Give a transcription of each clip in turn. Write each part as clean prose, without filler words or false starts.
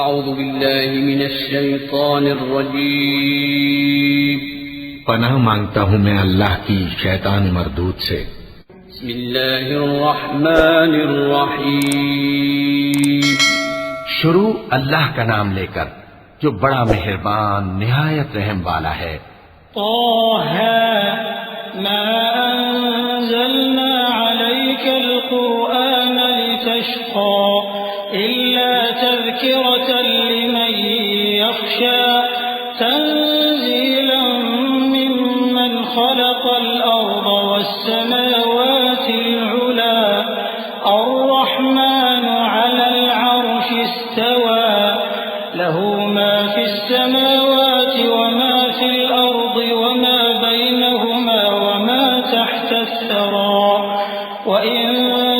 اعوذ باللہ من الشیطان الرجیم پناہ مانگتا ہوں میں اللہ کی شیطان مردود سے۔ بسم اللہ الرحمن الرحیم شروع اللہ کا نام لے کر جو بڑا مہربان نہایت رحم والا ہے۔ طه ما أنزلنا عليك القرآن لتشقى إلا تذكرة لمن يخشى تنزيلا ممن خلق الأرض والسماوات العلى الرحمن على العرش استوى له ما في السماوات وما في الأرض وما بينهما وما تحت الثرى وإن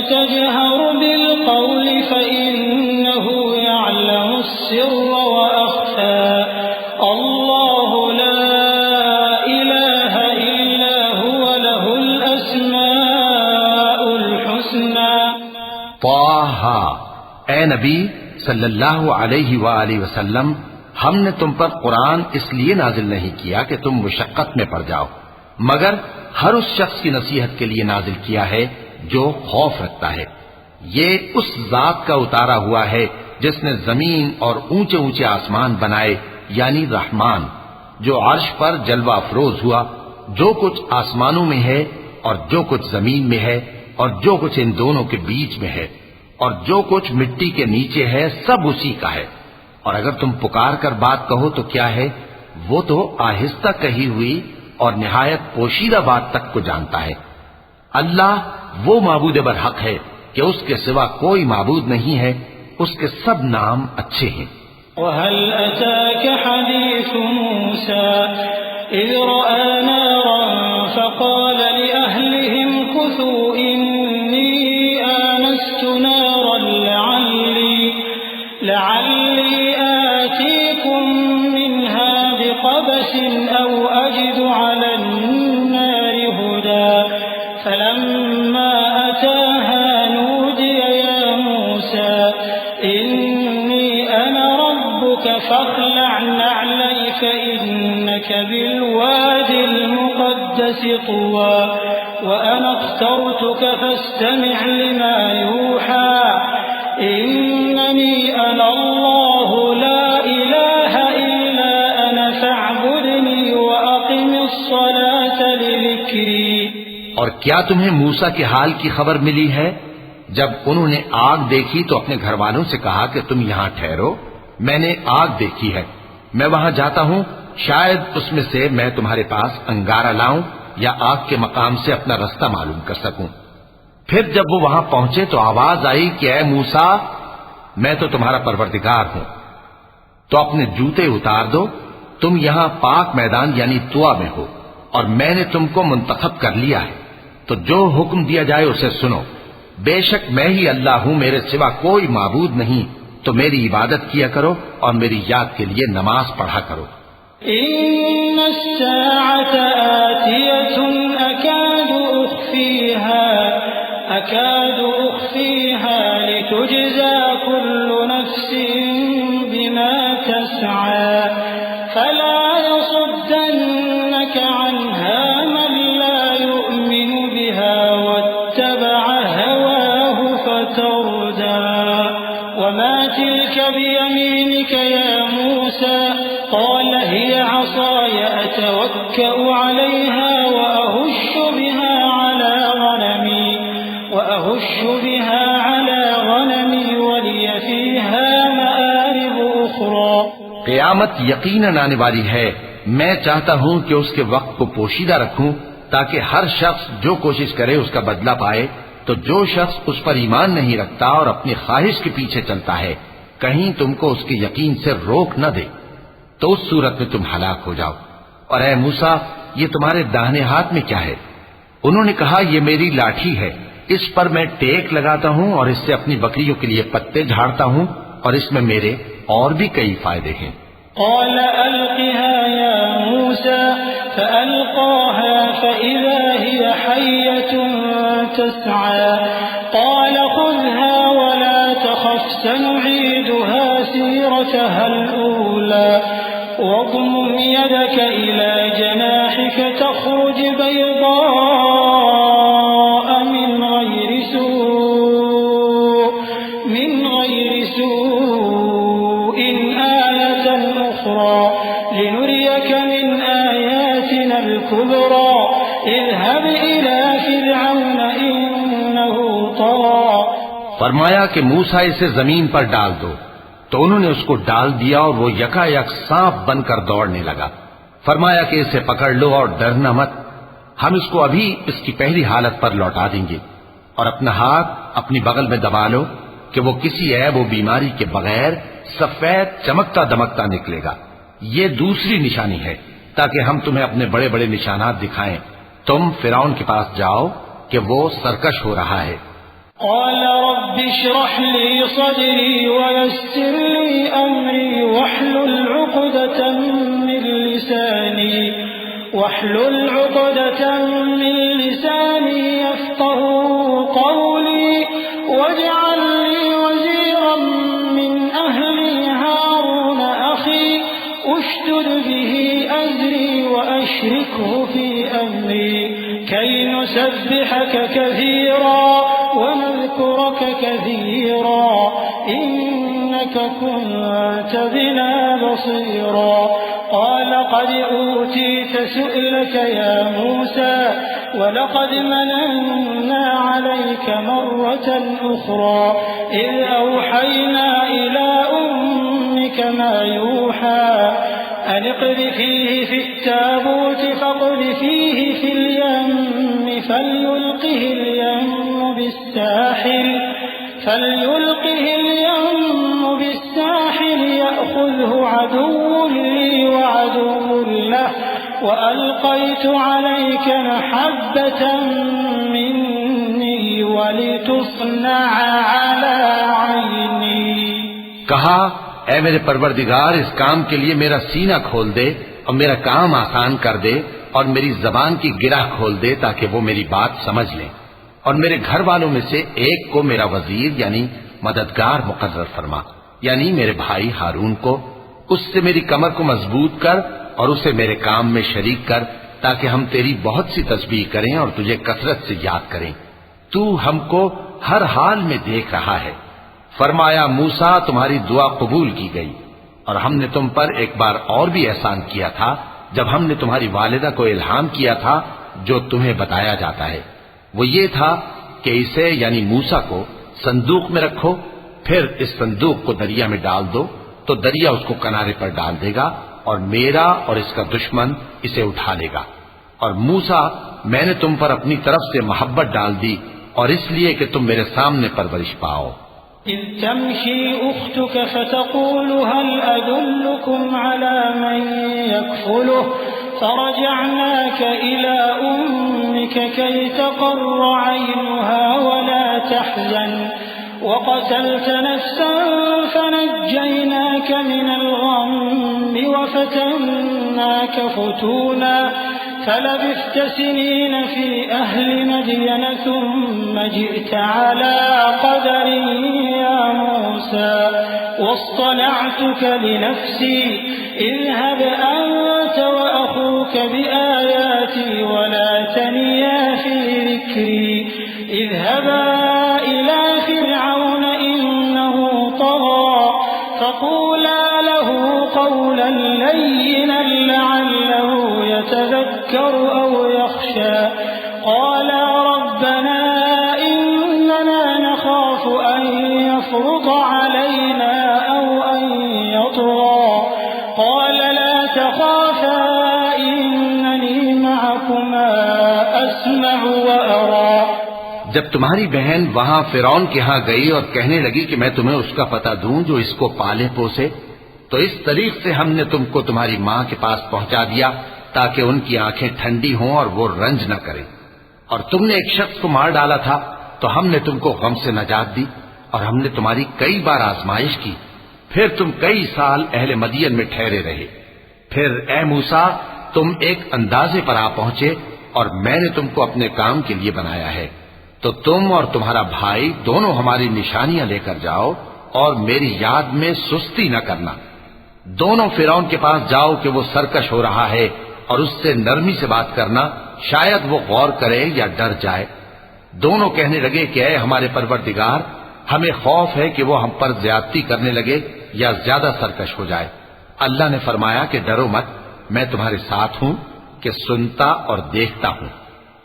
تجهر بالقول فإنه يعلم السر وأخفى الله لا إله إلا هو له الأسماء الحسنى۔ طه، اے نبی صلی اللہ علیہ وآلہ وسلم، ہم نے تم پر قرآن اس لیے نازل نہیں کیا کہ تم مشقت میں پڑ جاؤ، مگر ہر اس شخص کی نصیحت کے لیے نازل کیا ہے جو خوف رکھتا ہے۔ یہ اس ذات کا اتارا ہوا ہے جس نے زمین اور اونچے اونچے آسمان بنائے، یعنی رحمان، جو عرش پر جلوہ افروز ہوا۔ جو کچھ آسمانوں میں ہے اور جو کچھ زمین میں ہے اور جو کچھ ان دونوں کے بیچ میں ہے اور جو کچھ مٹی کے نیچے ہے، سب اسی کا ہے۔ اور اگر تم پکار کر بات کہو تو کیا ہے، وہ تو آہستہ کہی ہوئی اور نہایت پوشیدہ بات تک کو جانتا ہے۔ اللہ وہ معبود برحق ہے کہ اس کے سوا کوئی معبود نہیں ہے، اس کے سب نام اچھے ہیں۔ وهل أتاك حديث موسى إذ رأى نارا فقال لأهلهم كثوا إني آنست نارا لعلي آتيكم منها بقبس أو أجد على النار هدى فلما أتاها نودي يا موسى إني أنا ربك فاخلع نعليك إنك بالواد المقدس طوى وأنا اخترتك فاستمع لما يوحى إنني أنا الله لا إله إلا أنا فاعبدني وأقم الصلاة لذكري۔ اور کیا تمہیں موسیٰ کے حال کی خبر ملی ہے؟ جب انہوں نے آگ دیکھی تو اپنے گھر والوں سے کہا کہ تم یہاں ٹھہرو، میں نے آگ دیکھی ہے، میں وہاں جاتا ہوں، شاید اس میں سے میں تمہارے پاس انگارہ لاؤں یا آگ کے مقام سے اپنا رستہ معلوم کر سکوں۔ پھر جب وہ وہاں پہنچے تو آواز آئی کہ اے موسیٰ، میں تو تمہارا پروردگار ہوں، تو اپنے جوتے اتار دو، تم یہاں پاک میدان یعنی طوا میں ہو، اور میں نے تم کو منتخب کر لیا ہے، تو جو حکم دیا جائے اسے سنو۔ بے شک میں ہی اللہ ہوں، میرے سوا کوئی معبود نہیں، تو میری عبادت کیا کرو اور میری یاد کے لیے نماز پڑھا کرو۔ إن الساعة آتية أكاد أخفيها لتجزى كل نفس بما تسعى فلا يصدنك عنها من لا يؤمن بها واتبع هواه فتردى وما تلك بيمينك يا موسى قال هي عصاي أتوكأ عليها وأهش بها على غنمي ولي فيها مآرب أخرى۔ قیامت یقیناً آنے والی ہے، میں چاہتا ہوں کہ اس کے وقت کو پوشیدہ رکھوں تاکہ ہر شخص جو کوشش کرے اس کا بدلہ پائے، تو جو شخص اس پر ایمان نہیں رکھتا اور اپنی خواہش کے پیچھے چلتا ہے، کہیں تم کو اس کے یقین سے روک نہ دے، تو اس صورت میں تم ہلاک ہو جاؤ۔ اور اے موسیٰ، یہ تمہارے داہنے ہاتھ میں کیا ہے؟ انہوں نے کہا یہ میری لاٹھی ہے، اس پر میں ٹیک لگاتا ہوں اور اس سے اپنی بکریوں کے لیے پتے جھاڑتا ہوں، اور اس میں میرے اور بھی کئی فائدے ہیں۔ قال ألقها يا موسى فألقاها فإذا هي حية تسعى قال خذها ولا تخف تخف سنعيدها سيرتها الأولى واضمم يدك إلى جناحك تخرج بيضاء من غير سوء آية أخرى لنريك من آياتنا الكبرى اذهب إلى فرعون إنه طغى. فرمایا کہ موسیٰ اسے زمین پر ڈال دو، تو انہوں نے اس کو ڈال دیا اور وہ یکا یک سانپ بن کر دوڑنے لگا. فرمایا کہ اسے پکڑ لو اور ڈرنا مت، ہم اس کو ابھی اس کی پہلی حالت پر لوٹا دیں گے، اور اپنا ہاتھ اپنی بغل میں دبا لو کہ وہ کسی عیب و بیماری کے بغیر سفید چمکتا دمکتا نکلے گا. یہ دوسری نشانی ہے تاکہ ہم تمہیں اپنے بڑے بڑے نشانات دکھائیں. تم فرعون کے پاس جاؤ کہ وہ سرکش ہو رہا ہے. قال رب اشرح لي صدري ويسر لي أمري واحلل عقدة من لساني يفقهوا قولي واجعل لي وزيرا من أهلي هارون أخي اشدد به أزري وأشركه في أمري كي نسبحك كثيرا ونذكرك كثيرا إنك كنت بنا بصيرا. قال قد أوتيت سؤلك يا موسى ولقد مننا عليك مرة أخرى إذ أوحينا إلى أمك ما يوحى أن اقذفيه في التابوت فاقذفيه في اليم فليلقه اليم بالساحل يأخذه عدو لي وعدو له وألقيت عليك محبة مني ولتصنع على عيني. کہا اے میرے پروردگار اس کام کے لیے میرا سینہ کھول دے اور میرا کام آسان کر دے اور میری زبان کی گرہ کھول دے تاکہ وہ میری بات سمجھ لیں، اور میرے گھر والوں میں سے ایک کو میرا وزیر یعنی مددگار مقرر فرما، یعنی میرے بھائی ہارون کو. اس سے میری کمر کو مضبوط کر اور اسے میرے کام میں شریک کر تاکہ ہم تیری بہت سی تسبیح کریں اور تجھے کثرت سے یاد کریں. تو ہم کو ہر حال میں دیکھ رہا ہے. فرمایا موسیٰ تمہاری دعا قبول کی گئی، اور ہم نے تم پر ایک بار اور بھی احسان کیا تھا جب ہم نے تمہاری والدہ کو الہام کیا تھا جو تمہیں بتایا جاتا ہے. وہ یہ تھا کہ اسے یعنی موسیٰ کو صندوق میں رکھو، پھر اس صندوق کو دریا میں ڈال دو تو دریا اس کو کنارے پر ڈال دے گا اور میرا اور اس کا دشمن اسے اٹھا لے گا. اور موسیٰ میں نے تم پر اپنی طرف سے محبت ڈال دی اور اس لیے کہ تم میرے سامنے پرورش پاؤ. إذ تمشي أختك فتقول هل أدلكم على من يكفله فرجعناك إلى أمك كي تقر عينها ولا تحزن وقتلت نفسا فنجيناك من الغم وفتناك فتونا فلبثت سنين في أهل مدين ثم جئت على قدر يا موسى واصطنعتك لنفسي اذهب أنت وأخوك بآياتي ولا تنيا في ذكري اذهبا إلى فرعون إنه طغى فقولا له قولا لينا لعله يتذكر أو يخشى. قالا ربنا إننا نخاف أن يفرط علينا أو أن يطغى. قال لا تخافا إنني معكما أسمع وأرى. جب تمہاری بہن وہاں فرعون کے ہاں گئی اور کہنے لگی کہ میں تمہیں اس کا پتہ دوں جو اس کو پالے پوسے، تو اس طریق سے ہم نے تم کو تمہاری ماں کے پاس پہنچا دیا تاکہ ان کی آنکھیں ٹھنڈی ہوں اور وہ رنج نہ کریں. اور تم نے ایک شخص کو مار ڈالا تھا تو ہم نے تم کو غم سے نجات دی، اور ہم نے تمہاری کئی بار آزمائش کی، پھر تم کئی سال اہل مدین میں ٹھہرے رہے. پھر اے موسیٰ تم ایک اندازے پر آ پہنچے اور میں نے تم کو اپنے کام کے لیے بنایا ہے، تو تم اور تمہارا بھائی دونوں ہماری نشانیاں لے کر جاؤ اور میری یاد میں سستی نہ کرنا۔ دونوں فرعون کے پاس جاؤ کہ وہ سرکش ہو رہا ہے، اور اس سے نرمی سے بات کرنا، شاید وہ غور کرے یا ڈر جائے۔ دونوں کہنے لگے کہ اے ہمارے پروردگار، ہمیں خوف ہے کہ وہ ہم پر زیادتی کرنے لگے یا زیادہ سرکش ہو جائے۔ اللہ نے فرمایا کہ ڈرو مت، میں تمہارے ساتھ ہوں کہ سنتا اور دیکھتا ہوں۔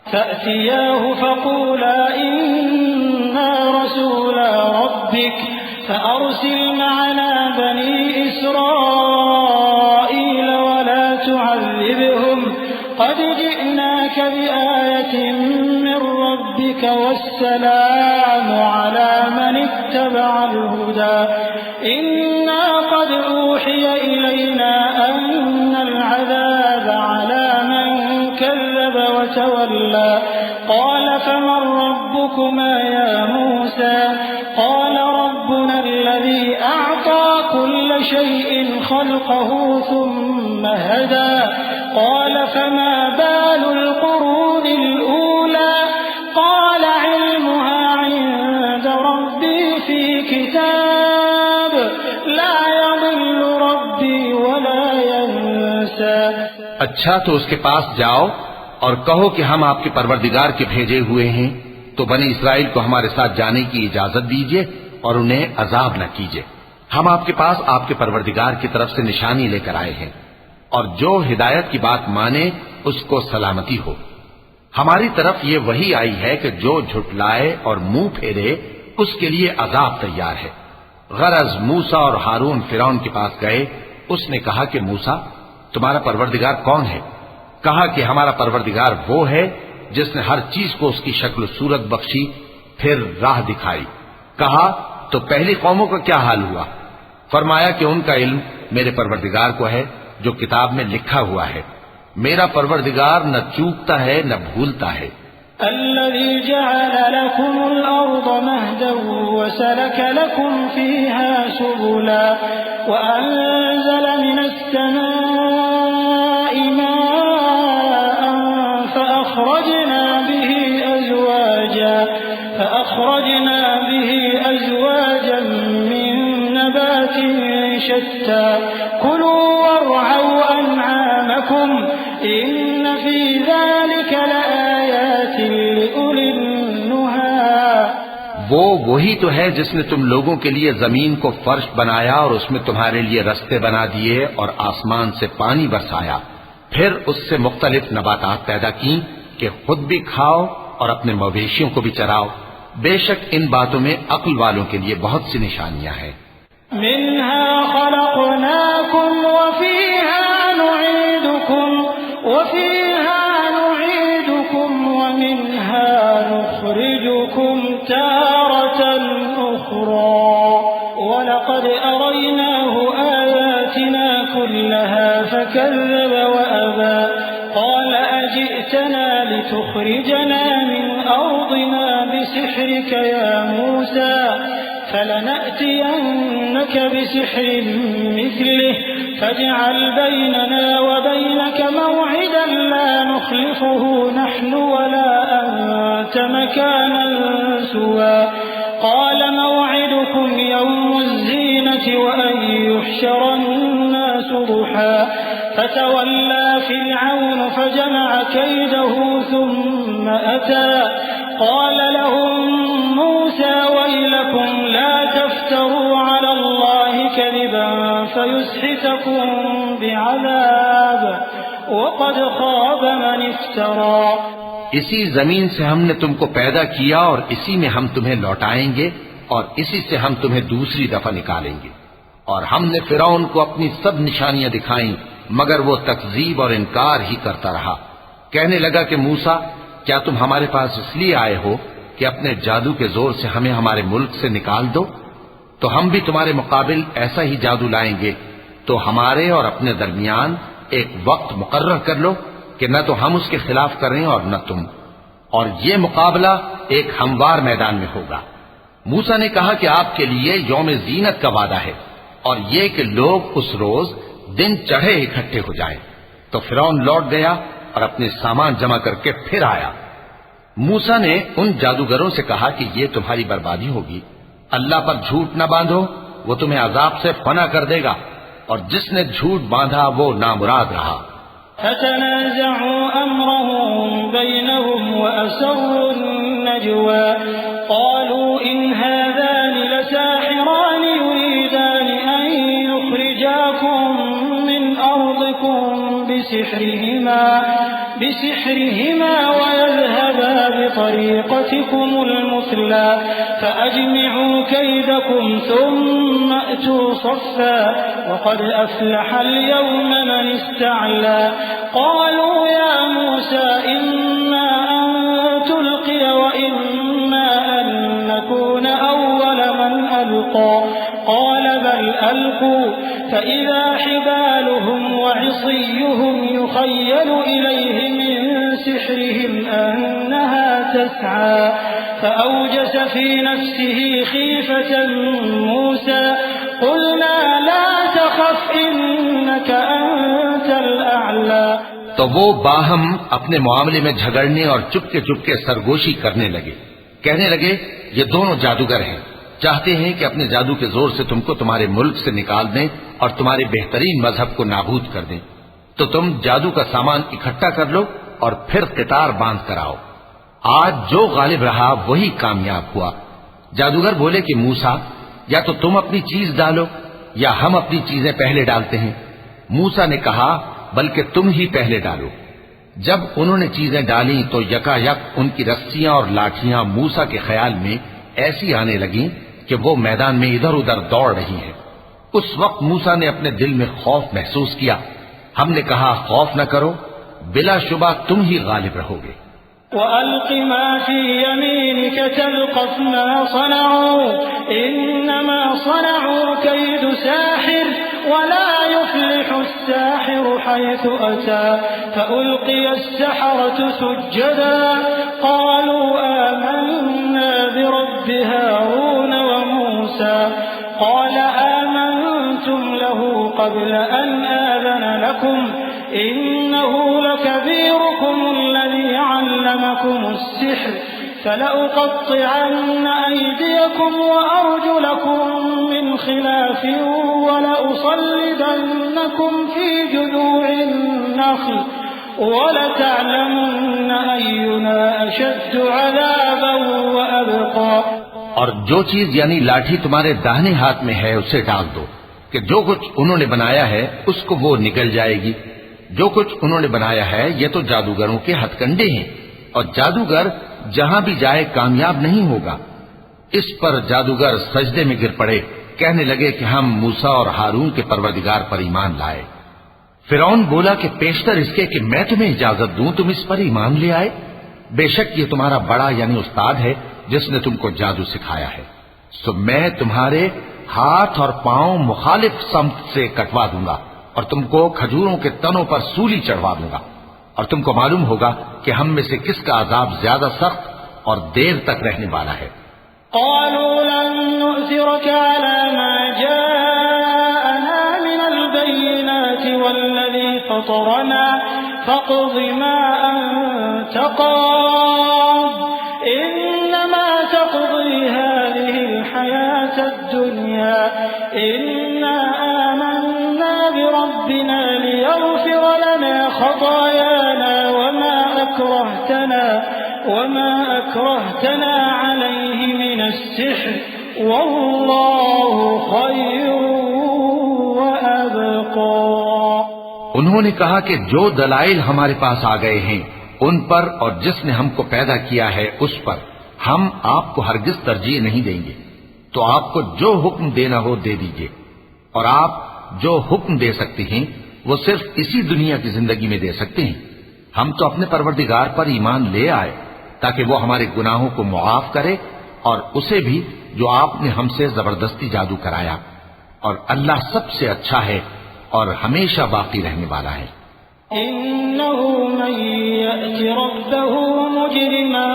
فأتياه فقولا إنا رسولا ربك فأرسل معنا بني إسرائيل ولا تعذبهم قد جئناك بآية من ربك والسلام على من اتبع الهدى إنا قد أوحي إلينا أن العذاب على من كذب وتولى قال فمن ربكما يا موسى قال ربنا الذي أعطى كل شيء خلقه ثم هدى قال فما بال القرون الأولى قال علمها عند ربي في كتاب لا يضل ربي ولا ينسى۔ اچھا تو اس کے پاس جاؤ اور کہو کہ ہم آپ کے پروردگار کے بھیجے ہوئے ہیں، تو بنی اسرائیل کو ہمارے ساتھ جانے کی اجازت دیجیے اور انہیں عذاب نہ کیجیے۔ ہم آپ کے پاس آپ کے پروردگار کی طرف سے نشانی لے کر آئے ہیں، اور جو ہدایت کی بات مانے اس کو سلامتی ہو۔ ہماری طرف یہ وحی آئی ہے کہ جو جھٹلائے اور منہ پھیرے اس کے لیے عذاب تیار ہے۔ غرض موسیٰ اور ہارون فرعون کے پاس گئے، اس نے کہا کہ موسیٰ تمہارا پروردگار کون ہے؟ کہا کہ ہمارا پروردگار وہ ہے جس نے ہر چیز کو اس کی شکل و صورت بخشی، پھر راہ دکھائی۔ کہا تو پہلی قوموں کا کیا حال ہوا؟ فرمایا کہ ان کا علم میرے پروردگار کو ہے جو کتاب میں لکھا ہوا ہے، میرا پروردگار نہ چوکتا ہے نہ بھولتا ہے۔ الذي جعل لكم الأرض مهدا وسلك لكم فيها سبلا وأنزل من السماء ماء فأخرجنا به أزواجا من نبات شتى كلوا وارعوا أنعامكم إن في ذلك لآيات لأولي النهى۔ وہی تو ہے جس نے تم لوگوں کے لیے زمین کو فرش بنایا اور اس میں تمہارے لیے رستے بنا دیے اور آسمان سے پانی برسایا، پھر اس سے مختلف نباتات پیدا کی کہ خود بھی کھاؤ اور اپنے مویشیوں کو بھی چراؤ۔ بے شک ان باتوں میں عقل والوں کے لیے بہت سی نشانیاں ہیں۔ منها خلقناكم وفيها نعيدكم ومنها نخرجكم تارة أخرى ولقد أريناه آياتنا كلها فكذب وأبى قال أجئتنا لتخرجنا من أرضنا بسحرك يا موسى فلنأتينك بسحر مثله فاجعل بيننا وبينك موعدا لا نخلفه نحن ولا أنت مكانا سوى قال موعدكم يوم الزينة وأن يحشر الناس ضحى فتولى فرعون فجمع كيده ثم أتى قال لهم موسى ويلكم لا تفتروا على الله كذبا فيسحتكم بعذاب وقد خاب من افترى۔ اسی زمین سے ہم نے تم کو پیدا کیا اور اسی میں ہم تمہیں لوٹائیں گے اور اسی سے ہم تمہیں دوسری دفعہ نکالیں گے۔ اور ہم نے فرعون کو اپنی سب نشانیاں دکھائیں مگر وہ تکذیب اور انکار ہی کرتا رہا۔ کہنے لگا کہ موسیٰ کیا تم ہمارے پاس اس لیے آئے ہو کہ اپنے جادو کے زور سے ہمیں ہمارے ملک سے نکال دو؟ تو ہم بھی تمہارے مقابل ایسا ہی جادو لائیں گے، تو ہمارے اور اپنے درمیان ایک وقت مقرر کر لو کہ نہ تو ہم اس کے خلاف کریں اور نہ تم، اور یہ مقابلہ ایک ہموار میدان میں ہوگا۔ موسیٰ نے کہا کہ آپ کے لیے یوم زینت کا وعدہ ہے اور یہ کہ لوگ اس روز دن چڑھے اکٹھے ہو جائیں۔ تو فرعون لوٹ گیا اور اپنے سامان جمع کر کے پھر آیا۔ موسیٰ نے ان جادوگروں سے کہا کہ یہ تمہاری بربادی ہوگی، اللہ پر جھوٹ نہ باندھو، وہ تمہیں عذاب سے فنا کر دے گا، اور جس نے جھوٹ باندھا وہ نامراد رہا۔ فتنازعوا أمرهم بينهم وأسروا النجوى قالوا إن هذان لساحران يريدان أن يخرجاكم من أرضكم بسحرهما ويذهبا بطريقتكم المثلى فأجمعوا كيدكم ثم أتوا صفا وقد أفلح اليوم من استعلى قالوا يا موسى إما أن تلقي وإما أن نكون أول من ألقى قال بل ألقوا فإذا حبالهم وعصيهم يخيل إليه من سحرهم أنها تسعى فأوجس في نفسه خيفة موسى قلنا لا تخف إنك أنت الأعلى۔ تو وہ باہم اپنے معاملے میں جھگڑنے اور چپکے چپکے سرگوشی کرنے لگے، کہنے لگے یہ دونوں جادوگر ہیں، چاہتے ہیں کہ اپنے جادو کے زور سے تم کو تمہارے ملک سے نکال دیں اور تمہارے بہترین مذہب کو نابود کر دیں، تو تم جادو کا سامان اکٹھا کر لو اور پھر قطار باندھ کر آؤ۔ آج جو غالب رہا وہی کامیاب ہوا۔ جادوگر بولے کہ موسیٰ، یا تو تم اپنی چیز ڈالو یا ہم اپنی چیزیں پہلے ڈالتے ہیں۔ موسیٰ نے کہا بلکہ تم ہی پہلے ڈالو۔ جب انہوں نے چیزیں ڈالیں تو یکا یک ان کی رسیاں اور لاٹھیاں موسیٰ کے خیال میں ایسی آنے لگیں کہ وہ میدان میں ادھر ادھر دوڑ رہی ہیں۔ اس وقت موسیٰ نے اپنے دل میں خوف محسوس کیا۔ ہم نے کہا خوف نہ کرو، بلا شبہ تم ہی غالب رہو گے۔ وَأَلْقِ مَا فِي يَمِينِكَ تَلْقَفْ مَا صَنَعُوا إِنَّمَا صَنَعُوا كَيْدُ سَاحِرٍ وَلَا يُفْلِحُ السَّاحِرُ حَيْثُ أَتَى فَأُلْقِيَ السَّحَرَةُ سُجَّدًا قَالُوا آمَنَّا بِرَبِّ هَارُونَ وَمُوسَى قَالَ آمَنْتُمْ لَهُ قَبْلَ أَنْ آذَنَ لَكُمْ إِنَّهُ لَكَبِيرُكُمُ الَّذِي عَلَّمَكُمُ السِّحْرَ فَلَأُقَطِّعَنَّ أَيْدِيَكُمْ وَأَرْجُلَكُمْ مِنْ خِلَافٍ وَلَأُصَلِّبَنَّكُمْ فِي جُذُوعِ النَّخْلِ وَلَتَعْلَمُنَّ أَيُّنَا أَشَدُّ عَذَابًا وَأَبْقَى۔ اور جو چیز یعنی لاٹھی تمہارے داہنے ہاتھ میں ہے اسے ڈال دو کہ جو کچھ انہوں نے بنایا ہے اس کو وہ نگل جائے گی۔ جو کچھ انہوں نے بنایا ہے یہ تو جادوگروں کے ہتھ کنڈے ہیں، اور جادوگر جہاں بھی جائے کامیاب نہیں ہوگا۔ اس پر جادوگر سجدے میں گر پڑے، کہنے لگے کہ ہم موسیٰ اور ہارون کے پروردگار پر ایمان لائے۔ فرعون بولا کہ پیشتر اس کے کہ میں تمہیں اجازت دوں تم اس پر ایمان لے آئے، بے شک یہ تمہارا بڑا یعنی استاد ہے جس نے تم کو جادو سکھایا ہے، سو میں تمہارے ہاتھ اور پاؤں مخالف سمت سے کٹوا دوں گا اور تم کو کھجوروں کے تنوں پر سولی چڑھوا دوں گا، اور تم کو معلوم ہوگا کہ ہم میں سے کس کا عذاب زیادہ سخت اور دیر تک رہنے والا ہے۔ قالوا لن نؤثرك على ما جاءنا من البينات والذي فطرنا فاقض ما أنت قاض إنما تقضي هذه الحياة الدنيا إنا آمنا بربنا ليغفر لنا خطايانا وما أكرهتنا عليه من السحر والله خير وأبقى۔ انہوں نے کہا کہ جو دلائل ہمارے پاس آ گئے ہیں ان پر اور جس نے ہم کو پیدا کیا ہے اس پر ہم آپ کو ہرگز ترجیح نہیں دیں گے، تو آپ کو جو حکم دینا ہو دے دیجیے، اور آپ جو حکم دے سکتے ہیں وہ صرف اسی دنیا کی زندگی میں دے سکتے ہیں۔ ہم تو اپنے پروردگار پر ایمان لے آئے تاکہ وہ ہمارے گناہوں کو معاف کرے اور اسے بھی جو آپ نے ہم سے زبردستی جادو کرایا، اور اللہ سب سے اچھا ہے اور ہمیشہ باقی رہنے والا ہے۔ إنه من يأت ربه مجرما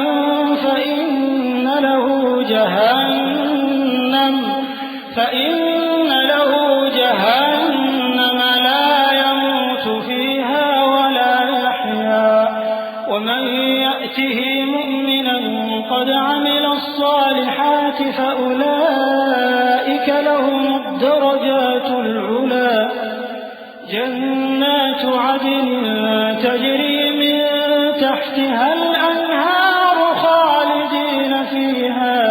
فإن له جهنم لا يموت فيها ولا يحيا ومن يأته مؤمنا وقد عمل الصالحات فأولئك لهم الدرجات العلى جنات عدن تجري من تحتها الأنهار خالدين فيها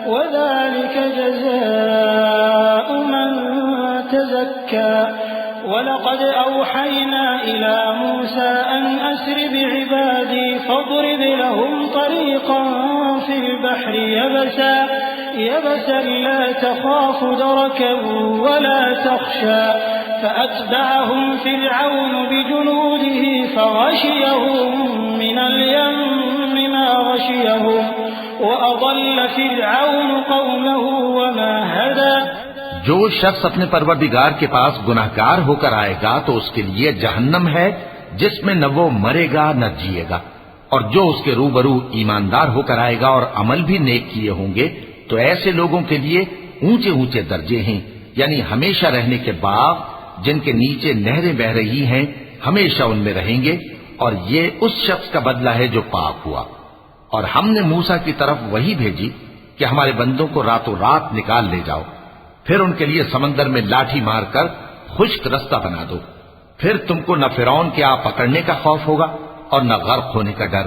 وذلك جزاء من تزكى ولقد أوحينا إلى موسى أن أسر بعبادي فاضرب لهم طريقا في البحر يبسا لا تخاف دركا ولا تخشى فأتبعهم فرعون بجنوده فغشيهم من اليم ما غشيهم وأضل فرعون قومه وما هدى جو شخص اپنے پروردگار کے پاس گناہگار ہو کر آئے گا تو اس کے لیے جہنم ہے جس میں نہ وہ مرے گا نہ جیے گا، اور جو اس کے روبرو ایماندار ہو کر آئے گا اور عمل بھی نیک کیے ہوں گے تو ایسے لوگوں کے لیے اونچے اونچے درجے ہیں، یعنی ہمیشہ رہنے کے باغ جن کے نیچے نہریں بہ رہی ہیں، ہمیشہ ان میں رہیں گے، اور یہ اس شخص کا بدلہ ہے جو پاک ہوا۔ اور ہم نے موسیٰ کی طرف وہی بھیجی کہ ہمارے بندوں کو راتوں رات نکال لے جاؤ، پھر ان کے لیے سمندر میں لاٹھی مار کر خشک رستہ بنا دو، پھر تم کو نہ فرعون کے آ پکڑنے کا خوف ہوگا اور نہ غرق ہونے کا ڈر۔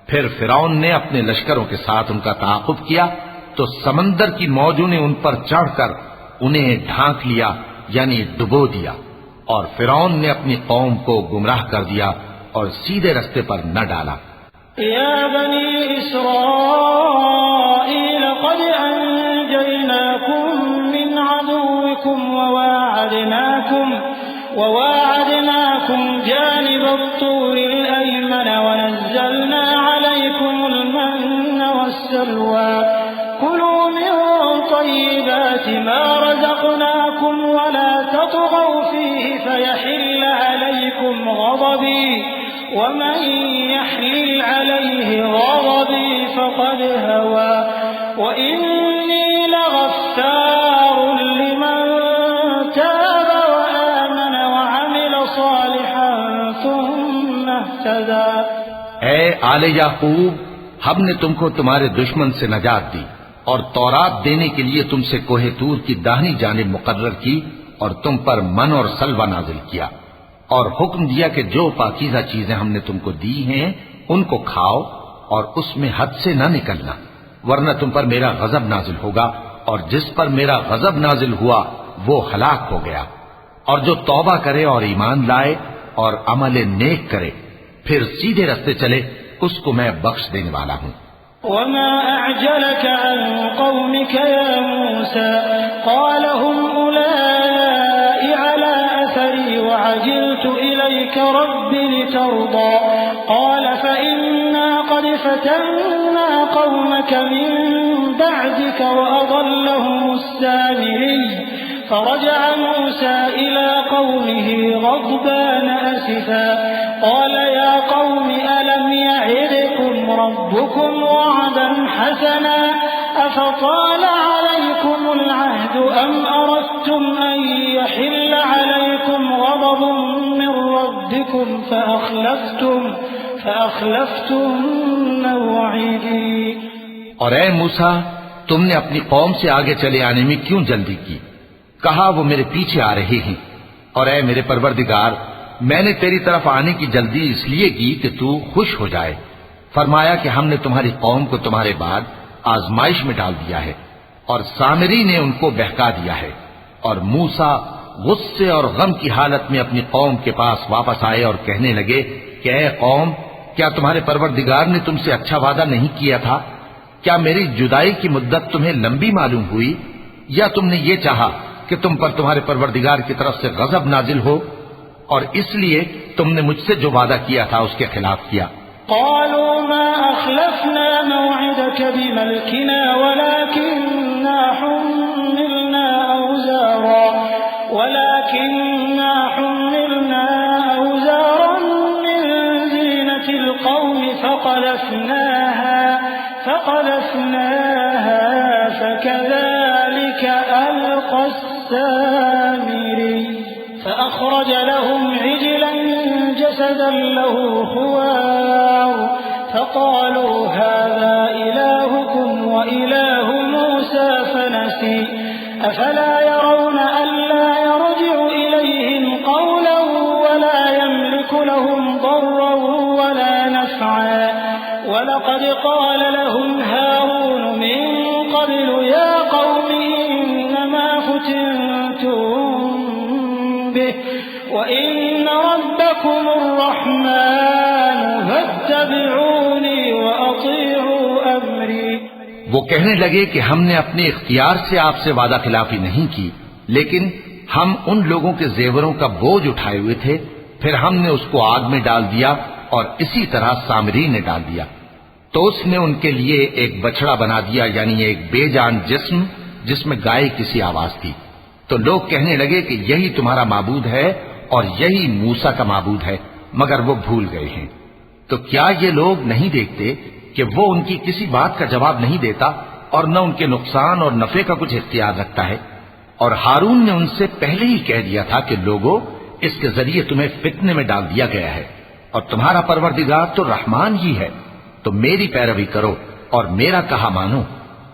پھر فرعون نے اپنے لشکروں کے ساتھ ان کا تعاقب کیا تو سمندر کی موجوں نے ان پر چڑھ کر انہیں ڈھانک لیا، یعنی ڈبو دیا، اور فرعون نے اپنی قوم کو گمراہ کر دیا اور سیدھے رستے پر نہ ڈالا۔ یا بنی اسرائیل قد انجیناکم من عدوکم وواعدناکم جانب الطور الأيمن ونزلنا عليكم المن والسلوى كلوا من طيبات ما رزقناكم ولا تطغوا فيه فيحل عليكم غضبي ومن يحلل عليه غضبي فقد هوى وإني لغفار لمن تاب وآمن وعمل صالحا ثم اهتدى۔ اے آل یعقوب، ہم نے تم کو تمہارے دشمن سے نجات دی اور تورات دینے کے لیے تم سے کوہ طور کی داہنی جانب مقرر کی اور تم پر من اور سلوہ نازل کیا، اور حکم دیا کہ جو پاکیزہ چیزیں ہم نے تم کو دی ہیں ان کو کھاؤ اور اس میں حد سے نہ نکلنا، ورنہ تم پر میرا غضب نازل ہوگا، اور جس پر میرا غضب نازل ہوا وہ ہلاک ہو گیا۔ اور جو توبہ کرے اور ایمان لائے اور عمل نیک کرے پھر سیدھے رستے چلے اس کو میں بخش دینے والا ہوں۔ وما أعجلك عن قومك يا موسى قال هم أولئك على أثري وعجلت إليك رب لترضى قال فإنا قد فتنا قومك من بعدك وأضلهم السامري فرجع موسى إلى قومه غضبان أسفا قال يا قوم ألم يعدكم ربكم وعدا حسنا أفطال عليكم العهد أم أردتم أن يحل عليكم غضب من ربكم فأخلفتم موعدي۔ اور اے موسیٰ، تم نے اپنی قوم سے آگے چلے آنے میں کیوں جلدی کی؟ کہا وہ میرے پیچھے آ رہے ہیں، اور اے میرے پروردگار، میں نے تیری طرف آنے کی جلدی اس لیے کی کہ تو خوش ہو جائے۔ فرمایا کہ ہم نے تمہاری قوم کو تمہارے بعد آزمائش میں ڈال دیا ہے، اور سامری نے ان کو بہکا دیا ہے۔ اور موسیٰ غصے اور غم کی حالت میں اپنی قوم کے پاس واپس آئے اور کہنے لگے کہ اے قوم، کیا تمہارے پروردگار نے تم سے اچھا وعدہ نہیں کیا تھا؟ کیا میری جدائی کی مدت تمہیں لمبی معلوم ہوئی، یا تم نے یہ چاہا کہ تم پر تمہارے پروردگار کی طرف سے غضب نازل ہو، اور اس لیے تم نے مجھ سے جو وعدہ کیا تھا اس کے خلاف کیا؟ قالوا ما أخلفنا موعدك بملكنا ولكننا حملنا أوزارا من زينة القوم فقذفناها فكذلك ألقى السامري فأخرج لهم عجلا جسدا له خوار فقالوا هذا إلهكم وإله موسى فنسي أفلا يرون ألا يرجع إليهم قولا ولا يملك لهم ضرا ولا نفعا ولقد قال لهم هارون من قبل يا قوم إنما فتنتم به وإن ربكم الرحمن فاتبعوني وأطيعوا أمري. وہ کہنے لگے کہ ہم نے اپنے اختیار سے آپ سے وعدہ خلافی نہیں کی، لیکن ہم ان لوگوں کے زیوروں کا بوجھ اٹھائے ہوئے تھے، پھر ہم نے اس کو آگ میں ڈال دیا اور اسی طرح سامری نے ڈال دیا، تو اس نے ان کے لیے ایک بچڑا بنا دیا، یعنی ایک بے جان جسم جس میں گائے کسی آواز تھی. تو لوگ کہنے لگے کہ یہی تمہارا معبود ہے اور یہی موسیٰ کا معبود ہے، مگر وہ بھول گئے ہیں. تو کیا یہ لوگ نہیں دیکھتے کہ وہ ان کی کسی بات کا جواب نہیں دیتا اور نہ ان کے نقصان اور نفع کا کچھ اختیار رکھتا ہے؟ اور ہارون نے ان سے پہلے ہی کہہ دیا تھا کہ لوگوں، اس کے ذریعے تمہیں فتنے میں ڈال دیا گیا ہے، اور تمہارا پروردگار تو رحمان ہی ہے، تو میری پیروی کرو اور میرا کہا مانو.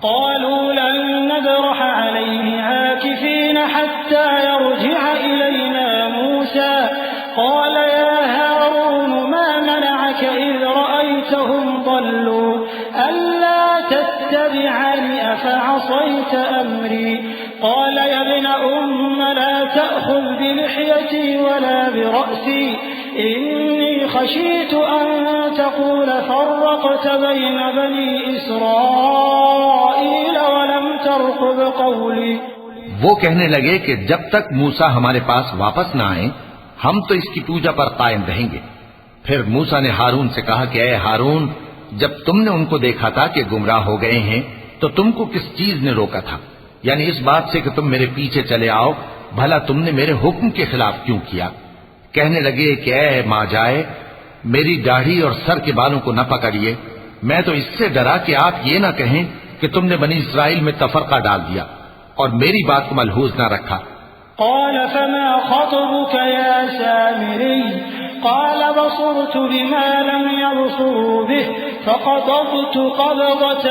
قالوا لن نبرح عليه عاكفين حتى يرجع إلينا موسى قال يا هارون ما منعك إذ رأيتهم ضلوا ألا تتبعني أفعصيت أمري قال يا ابن أم لا تأخذ بلحيتي ولا برأسي إني خشيت أن تقول فرقت بين بني إسرائيل ولم ترقب قولي. وہ کہنے لگے کہ جب تک موسیٰ ہمارے پاس واپس نہ آئیں ہم تو اس کی پوجا پر قائم رہیں گے. پھر موسیٰ نے ہارون سے کہا کہ اے ہارون، جب تم نے ان کو دیکھا تھا کہ گمراہ ہو گئے ہیں تو تم کو کس چیز نے روکا تھا؟ یعنی اس بات سے کہ تم میرے پیچھے چلے آؤ، بھلا تم نے میرے حکم کے خلاف کیوں کیا؟ کہنے لگے کہ اے ماں جائے، میری داڑھی اور سر کے بالوں کو نہ پکڑیے، میں تو اس سے ڈرا کہ آپ یہ نہ کہیں کہ تم نے بنی اسرائیل میں تفرقہ ڈال دیا اور میری بات کو ملحوظ نہ رکھا. قال فما خطبك يا سامري قال بصرت بما لم يبصروا به فقبضت قبضة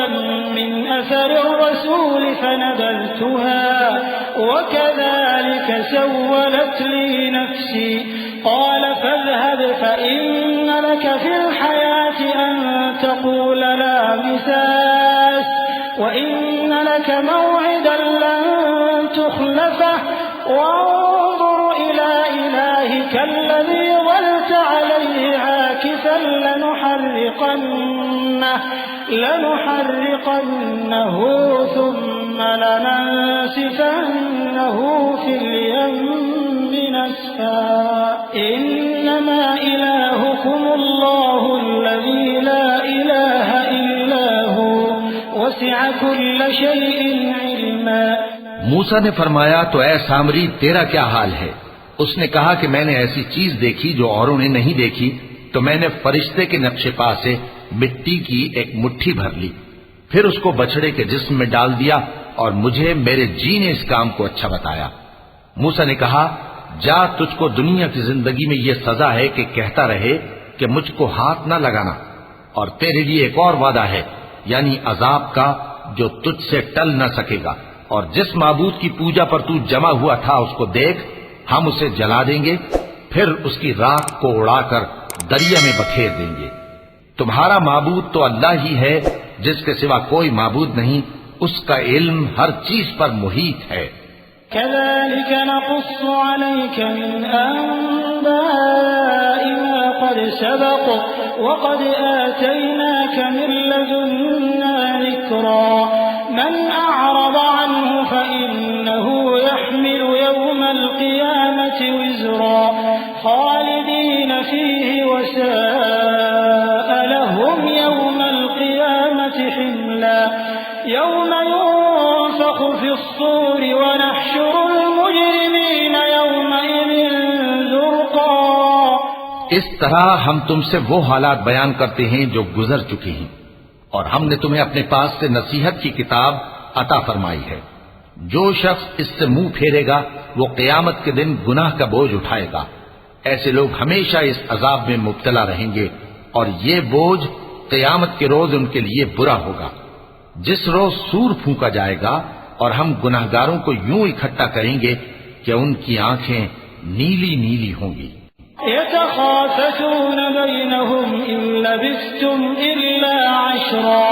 من أثر الرسول فنبذتها وكذلك سولت لي نفسي قال فاذهب فإن لك في الحياة أن تقول لا مساس وإن لك موعدا لن تخلفه وانظر إلى إلهك الذي ظلت عليه عاكفا لنحرقنه ثم لننسفنه في اليم نسفا إنما إلهكم الله الذي لا إله إلا هو وسع كل شيء علما. موسیٰ نے فرمایا تو اے سامری تیرا کیا حال ہے؟ اس نے کہا کہ میں نے ایسی چیز دیکھی جو اوروں نے نہیں دیکھی، تو میں نے فرشتے کے نقش پا سے مٹی کی ایک مٹھی بھر لی، پھر اس کو بچڑے کے جسم میں ڈال دیا اور مجھے میرے جی نے اس کام کو اچھا بتایا. موسیٰ نے کہا جا، تجھ کو دنیا کی زندگی میں یہ سزا ہے کہ کہتا رہے کہ مجھ کو ہاتھ نہ لگانا، اور تیرے لیے ایک اور وعدہ ہے، یعنی عذاب کا جو تجھ سے ٹل نہ سکے گا. اور جس معبود کی پوجا پر تو جمع ہوا تھا اس کو دیکھ، ہم اسے جلا دیں گے، پھر اس کی راکھ کو اڑا کر دریا میں بکھیر دیں گے. تمہارا معبود تو اللہ ہی ہے جس کے سوا کوئی معبود نہیں، اس کا علم ہر چیز پر محیط ہے. كذلك نقص عليك من أنباء ما قد سبق وقد آتيناك من لدنا ذكرا من أعرض عنه فإنه يحمل يوم القيامة وزرا خالدين فيه وساء لهم يوم القيامة حملا يوم ينفخ في الصور ونحشر المجرمين يومئذ زرقا. اس طرح ہم تم سے وہ حالات بیان کرتے ہیں جو گزر چکے ہیں، اور ہم نے تمہیں اپنے پاس سے نصیحت کی کتاب عطا فرمائی ہے. جو شخص اس سے منہ پھیرے گا وہ قیامت کے دن گناہ کا بوجھ اٹھائے گا. ایسے لوگ ہمیشہ اس عذاب میں مبتلا رہیں گے، اور یہ بوجھ قیامت کے روز ان کے لیے برا ہوگا، جس روز سور پھونکا جائے گا اور ہم گناہگاروں کو یوں اکٹھا کریں گے کہ ان کی آنکھیں نیلی نیلی ہوں گی۔ يتخافتون بينهم إن لبثتم إلا عشرا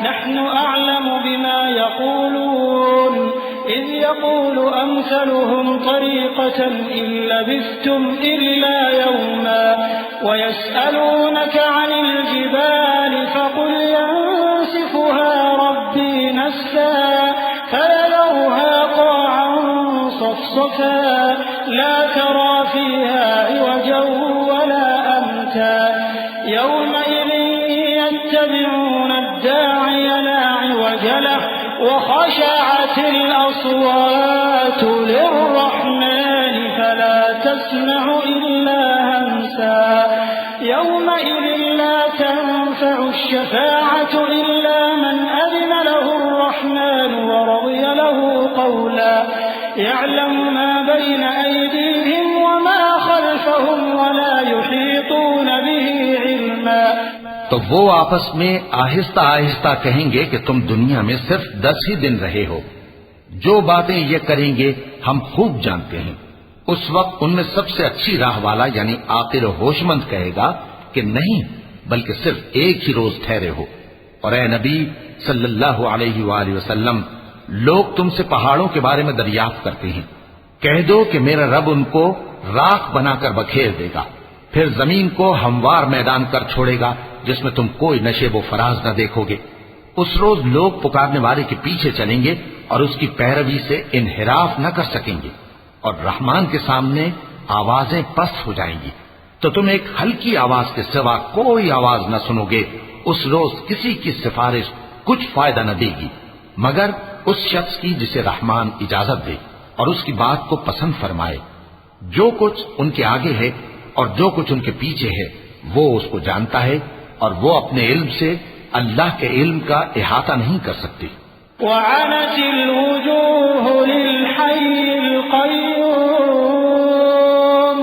نحن أعلم بما يقولون إذ يقول أمثلهم طريقة إن لبثتم إلا يوما ويسألونك عن الجبال فقل ينسفها ربي نسفا فيذرها قاعا صفصفا لا ترى فيها عوجا ولا أمتا يومئذ يتبعون الداعي لا عوج له وخشعت الأصوات للرحمن فلا تسمع إلا همسا يومئذ لا تنفع الشفاعة إلا من أذن له الرحمن ورضي له قولا يعلم ما بين أيديهم وما خلفهم ولا يحيطون به علما۔ تو وہ آپس میں آہستہ آہستہ کہیں گے کہ تم دنیا میں صرف 10 ہی دن رہے ہو، جو باتیں یہ کریں گے ہم خوب جانتے ہیں۔ اس وقت ان میں سب سے اچھی راہ والا یعنی عاقل و ہوش مند کہے گا کہ نہیں، بلکہ صرف ایک ہی روز ٹھہرے ہو۔ اور اے نبی صلی اللہ علیہ وآلہ وسلم، لوگ تم سے پہاڑوں کے بارے میں دریافت کرتے ہیں، کہہ دو کہ میرا رب ان کو راکھ بنا کر بکھیر دے گا، پھر زمین کو ہموار میدان کر چھوڑے گا جس میں تم کوئی نشیب و فراز نہ دیکھو گے۔ اس روز لوگ پکارنے والے کے پیچھے چلیں گے اور اس کی پیروی سے انحراف نہ کر سکیں گے، اور رحمان کے سامنے آوازیں پست ہو جائیں گی، تو تم ایک ہلکی آواز کے سوا کوئی آواز نہ سنو گے۔ اس روز کسی کی سفارش کچھ فائدہ نہ دے گی مگر اس شخص کی جسے رحمان اجازت دے اور اس کی بات کو پسند فرمائے۔ جو کچھ ان کے آگے ہے اور جو کچھ ان کے پیچھے ہے وہ اس کو جانتا ہے، اور وہ اپنے علم سے اللہ کے علم کا احاطہ نہیں کر سکتی۔ وعنت الوجوه للحي القيوم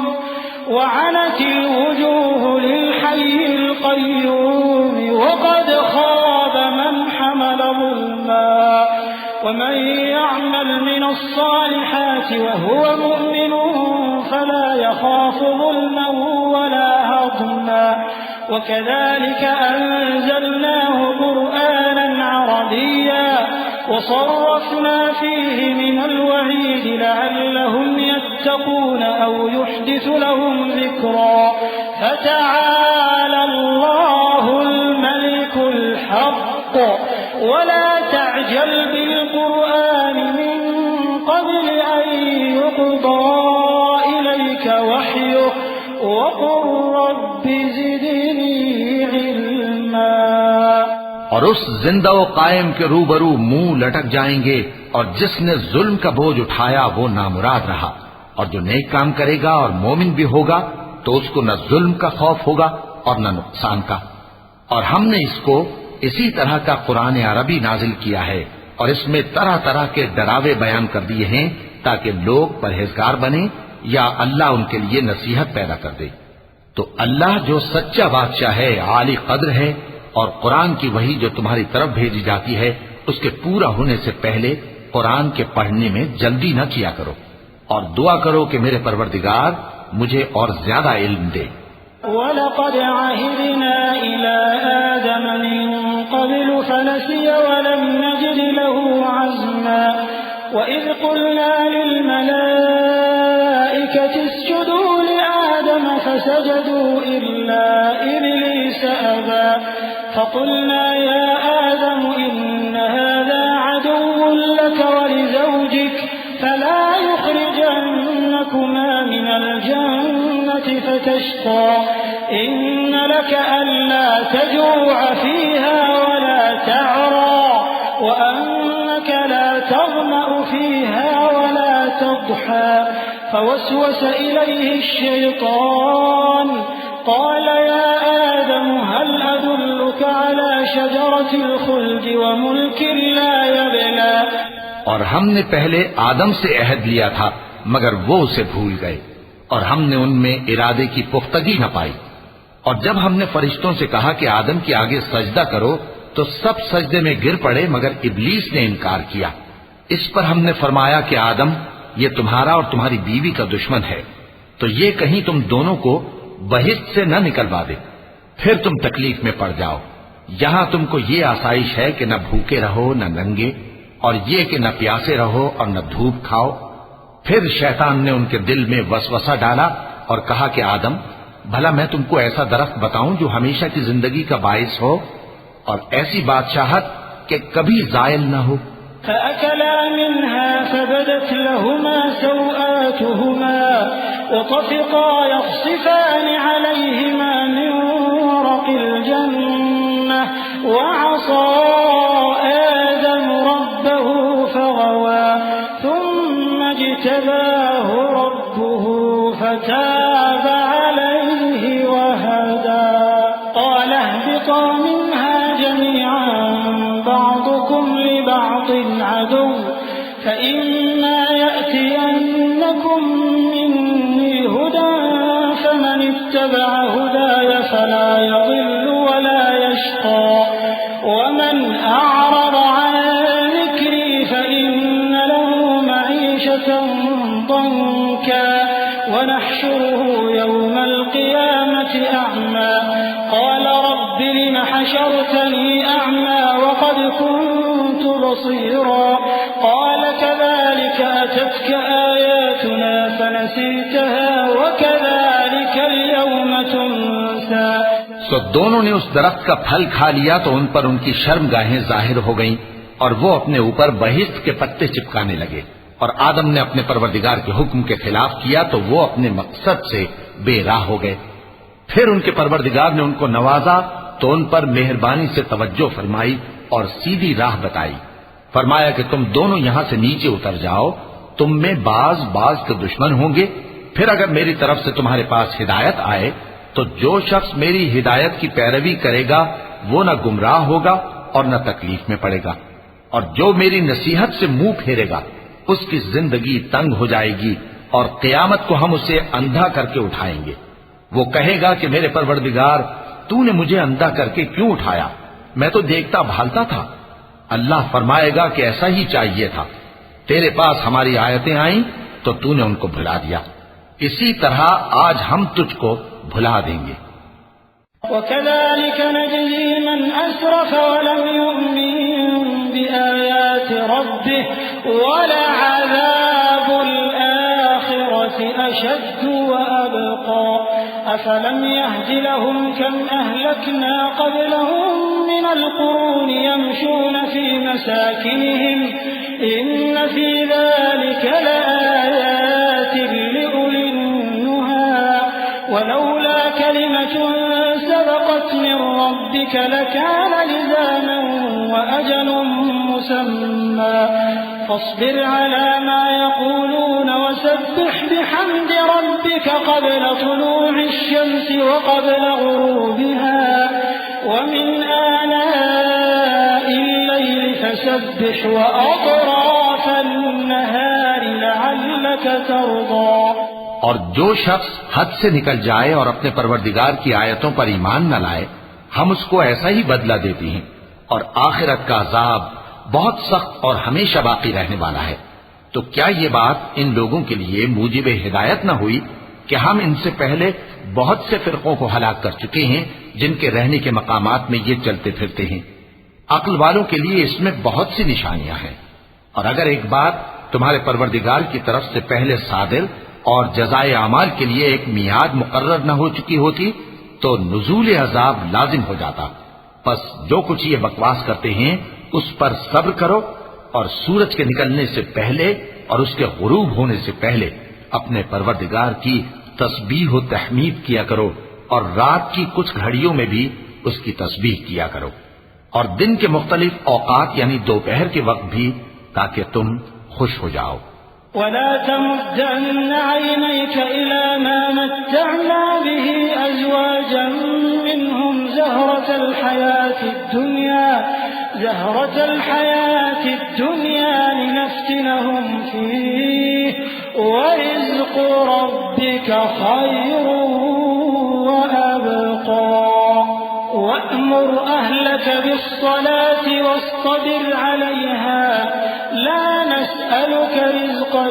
وعنت الوجوه للحي القيوم وقد خاب من حمل ظلما ومن يعمل من الصالحات وهو مؤمن فلا يخاف ظلما ولا هضما وكذلك أنزلناه قرآنا عربيا وصرفنا فيه من الوعيد لعلهم يتقون أو يحدث لهم ذكرا فتعالى الله الملك الحق ولا تعجل بالقرآن من قبل أن يقضى إليك وحيه وقل رب زدني علما۔ اور اس زندہ و قائم کے روبرو منہ لٹک جائیں گے، اور جس نے ظلم کا بوجھ اٹھایا وہ نامراد رہا، اور جو نیک کام کرے گا اور مومن بھی ہوگا تو اس کو نہ ظلم کا خوف ہوگا اور نہ نقصان کا۔ اور ہم نے اس کو اسی طرح کا قرآن عربی نازل کیا ہے، اور اس میں طرح طرح کے ڈراوے بیان کر دیے ہیں تاکہ لوگ پرہیزگار بنیں یا اللہ ان کے لیے نصیحت پیدا کر دے۔ تو اللہ جو سچا بادشاہ ہے، عالی قدر ہے، اور قرآن کی وحی جو تمہاری طرف بھیجی جاتی ہے اس کے پورا ہونے سے پہلے قرآن کے پڑھنے میں جلدی نہ کیا کرو، اور دعا کرو کہ میرے پروردگار مجھے اور زیادہ علم دے۔ وَلَقَدْ عَهِدْنَا إِلَىٰ آدَمَ مِن قَبْلُ فَنَسِيَ وَلَمْ نَجِدْ لَهُ عَزْمًا وَإِذْ قُلْنَا لِلْمَلَائِكَةِ اسْجُدُوا لِآدَمَ فَسَجَدُوا إِلَّا إِبْلِيسَ أَبَىٰ فَقُلْنَا يَا آدَمُ إِنَّ هَٰذَا عَدُوٌّ لَّكَ وَلِزَوْجِكَ فَلَا يُخْرِجَنَّكُمَا مِنَ الْجَنَّةِ فَتَشْقَىٰ إِنَّ لَكَ أَلَّا تَجُوعَ فِيهَا وَلَا تَعْرَىٰ وَأَنَّكَ لَا تَظْمَأُ فِيهَا وَلَا تَضْحَىٰ فَوَسْوَسَ إِلَيْهِ الشَّيْطَانُ قَالَ يَا آدَمُ هَلْ أَدُلُّكَ عَلَىٰ شَجَرَةِ الْخُلْدِ وَمُلْكٍ لَّا يَبْلَىٰ۔ اور ہم نے پہلے آدم سے عہد لیا تھا مگر وہ اسے بھول گئے، اور ہم نے ان میں ارادے کی پختگی نہ پائی، اور جب ہم نے فرشتوں سے کہا کہ آدم کے آگے سجدہ کرو تو سب سجدے میں گر پڑے مگر ابلیس نے انکار کیا۔ اس پر ہم نے فرمایا کہ آدم، یہ تمہارا اور تمہاری بیوی کا دشمن ہے، تو یہ کہیں تم دونوں کو بہشت سے نہ نکلوا دے، پھر تم تکلیف میں پڑ جاؤ۔ یہاں تم کو یہ آسائش ہے کہ نہ بھوکے رہو نہ ننگے، اور یہ کہ نہ پیاسے رہو اور نہ دھوپ کھاؤ۔ پھر شیطان نے ان کے دل میں وسوسہ ڈالا اور کہا کہ آدم، بھلا میں تم کو ایسا درخت بتاؤں جو ہمیشہ کی زندگی کا باعث ہو اور ایسی بادشاہت کہ کبھی زائل نہ ہو۔ فأكلا منها فبدت لهما سوآتهما وطفقا يخصفان عليهما من ورق الجنة وعصى آدم ربه فغوى ثم اجتباه ربه فتاب عليه وهدى قال اهبطا منها جميعا بعضكم لبعض عدو فإما يأتينكم مني هدى فمن اتبع هداي فلا يضل ولا يشقى ومن أعرض عن ذكري فإن له معيشة ضنكا ونحشره يوم القيامة أعمى قال رب لم حشرتني أعمى وقد كنت بصيرا قال كذلك أتتك آياتنا فنسيتها وكذلك اليوم تنسى۔ سو دونوں نے اس درخت کا پھل کھا لیا تو ان پر ان کی شرم گاہیں ظاہر ہو گئیں اور وہ اپنے اوپر بہشت کے پتے چپکانے لگے، اور آدم نے اپنے پروردگار کے حکم کے خلاف کیا تو وہ اپنے مقصد سے بے راہ ہو گئے۔ پھر ان کے پروردگار نے ان کو نوازا تو ان پر مہربانی سے توجہ فرمائی اور سیدھی راہ بتائی۔ فرمایا کہ تم دونوں یہاں سے نیچے اتر جاؤ، تم میں بعض کے دشمن ہوں گے، پھر اگر میری طرف سے تمہارے پاس ہدایت آئے تو جو شخص میری ہدایت کی پیروی کرے گا وہ نہ گمراہ ہوگا اور نہ تکلیف میں پڑے گا، اور جو میری نصیحت سے منہ پھیرے گا اس کی زندگی تنگ ہو جائے گی اور قیامت کو ہم اسے اندھا کر کے اٹھائیں گے۔ وہ کہے گا کہ میرے پروردگار، تو نے مجھے اندھا کر کے کیوں اٹھایا؟ میں تو دیکھتا بھالتا تھا۔ اللہ فرمائے گا کہ ایسا ہی چاہیے تھا، تیرے پاس ہماری آیتیں آئیں تو تو نے ان کو بھلا دیا، اسی طرح آج ہم تجھ کو بھلا دیں گے۔ وَكَذَلِكَ نَجْزِي مَنْ أَسْرَفَ وَلَمْ يُؤْمِنْ بِآيَاتِ رَبِّهِ وَلَعَذَابُ الْآخِرَةِ أَشَدُّ وَأَبْقَى أَفَلَمْ يَهْدِ لَهُمْ كَمْ أَهْلَكْنَا قَبْلَهُمْ مِنَ الْقُرُونِ يَمْشُونَ فِي مَسَاكِنِهِمْ إِنَّ فِي ذَلِكَ لَآيَاتٍ لِأُولِي النُّهَى وَلَوْلَا كَلِمَةٌ سَبَقَتْ مِنْ رَبِّكَ لَكَانَ لِزَامًا وَأَجَلٌ مُّسَمًّى فاصبر على ما يقولون وسبح بحمد ربك قبل طلوع الشمس وقبل غروبها ومن آناء الليل فسبح وأطراف النهار لعلك ترضى۔ اور جو شخص حد سے نکل جائے اور اپنے پروردگار کی آیتوں پر ایمان نہ لائے ہم اس کو ایسا ہی بدلہ دیتے ہیں، اور آخرت کا عذاب بہت سخت اور ہمیشہ باقی رہنے والا ہے۔ تو کیا یہ بات ان لوگوں کے لیے موجب ہدایت نہ ہوئی کہ ہم ان سے پہلے بہت سے فرقوں کو ہلاک کر چکے ہیں جن کے رہنے کے مقامات میں یہ چلتے پھرتے ہیں؟ عقل والوں کے لیے اس میں بہت سی نشانیاں ہیں، اور اگر ایک بات تمہارے پروردگار کی طرف سے پہلے صادر اور جزائے اعمال کے لیے ایک میعاد مقرر نہ ہو چکی ہوتی تو نزول عذاب لازم ہو جاتا۔ پس جو کچھ یہ بکواس کرتے ہیں اس پر صبر کرو، اور سورج کے نکلنے سے پہلے اور اس کے غروب ہونے سے پہلے اپنے پروردگار کی تسبیح و تحمید کیا کرو، اور رات کی کچھ گھڑیوں میں بھی اس کی تسبیح کیا کرو، اور دن کے مختلف اوقات یعنی دوپہر کے وقت بھی، تاکہ تم خوش ہو جاؤ۔ ولا تمدن عينيك إلى ما متعنا به أزواجا منهم زهرة الحياة الدنيا لنفتنهم فيه ورزق ربك خير وأبقى۔ وأمر أهلك بالصلاة واصطبر عليها لا نسألك رزقا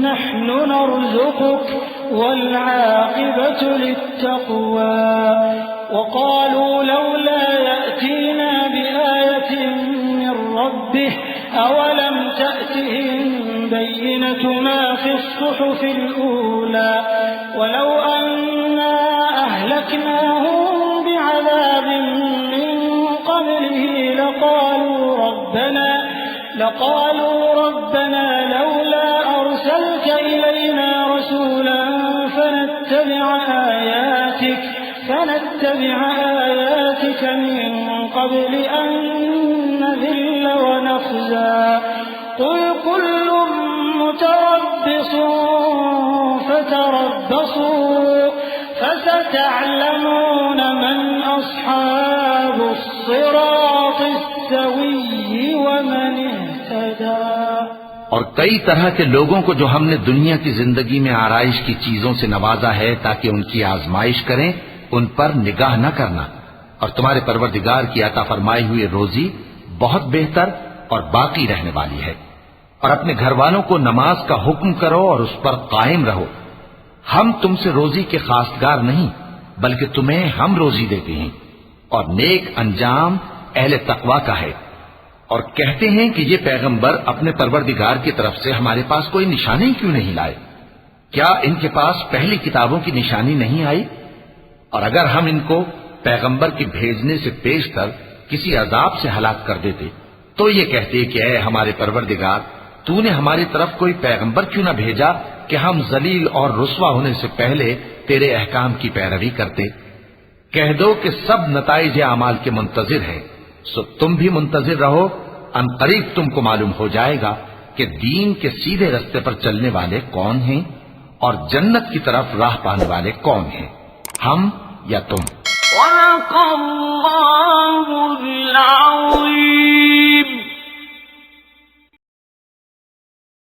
نحن نرزقك والعاقبة للتقوى وقالوا لولا يأتينا بآية من ربه أولم تأتهم بينة ما في الصحف الأولى ولو أنا أهلكناهم بعذاب من قبله لقالوا ربنا لولا أرسلت إلينا رسولا فنتبع آياتك من قبل أن نذل ونخزى قل كل متربص فتربصوا فستعلمون من أصحاب الصراط السوي ومن اهتدى. اور کئی طرح کے لوگوں کو جو ہم نے دنیا کی زندگی میں آرائش کی چیزوں سے نوازا ہے تاکہ ان کی آزمائش کریں، ان پر نگاہ نہ کرنا، اور تمہارے پروردگار کی عطا فرمائی ہوئی روزی بہت بہتر اور باقی رہنے والی ہے. اور اپنے گھر والوں کو نماز کا حکم کرو اور اس پر قائم رہو. ہم تم سے روزی کے خواستگار نہیں بلکہ تمہیں ہم روزی دیتے ہیں، اور نیک انجام اہل تقوی کا ہے. اور کہتے ہیں کہ یہ پیغمبر اپنے پروردگار کی طرف سے ہمارے پاس کوئی نشانی کیوں نہیں لائے؟ کیا ان کے پاس پہلی کتابوں کی نشانی نہیں آئی؟ اور اگر ہم ان کو پیغمبر کے بھیجنے سے پیش کر کسی عذاب سے ہلاک کر دیتے تو یہ کہتے کہ اے ہمارے پروردگار، تو نے ہماری طرف کوئی پیغمبر کیوں نہ بھیجا کہ ہم ذلیل اور رسوا ہونے سے پہلے تیرے احکام کی پیروی کرتے. کہہ دو کہ سب نتائج اعمال کے منتظر ہیں، سو تم بھی منتظر رہو. ان قریب تم کو معلوم ہو جائے گا کہ دین کے سیدھے رستے پر چلنے والے کون ہیں اور جنت کی طرف راہ پانے والے کون ہیں، ہم یا تم.